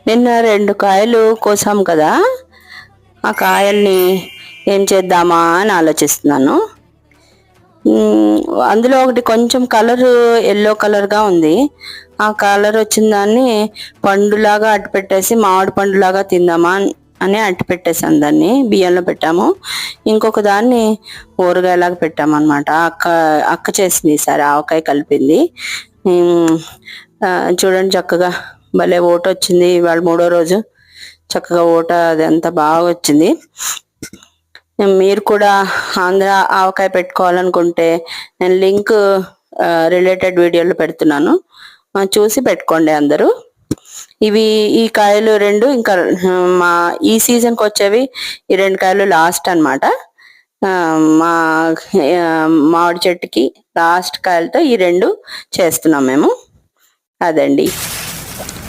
నిన్న 2 కాయలు కోసాం కదా, ఆ కాయల్ని ఏం చేద్దామా అని ఆలోచిస్తున్నాను. అందులో ఒకటి కొంచెం కలరు ఎల్లో కలర్గా ఉంది. ఆ కలర్ వచ్చిన దాన్ని పండులాగా అట్టు పెట్టేసి మామిడి పండులాగా తిందామా అని అట్టు పెట్టేసాను. దాన్ని బియ్యంలో పెట్టాము. ఇంకొక దాన్ని ఊరగాయలాగా పెట్టాము అనమాట. అక్క చేసింది ఈసారి, ఆవకాయ కలిపింది. చూడండి చక్కగా భలే ఓట వచ్చింది. ఇవాళ 3వ రోజు చక్కగా ఓట అది అంతా బాగా వచ్చింది. మీరు కూడా ఆంధ్ర ఆవకాయ పెట్టుకోవాలనుకుంటే నేను లింక్ రిలేటెడ్ వీడియోలో పెడుతున్నాను, చూసి పెట్టుకోండి అందరూ. ఈ కాయలు 2 ఇంకా మా ఈ సీజన్కి వచ్చేవి ఈ 2 కాయలు లాస్ట్ అనమాట. మా మామిడి చెట్టుకి లాస్ట్ కాయలతో ఈ 2 చేస్తున్నాం మేము. అదండి.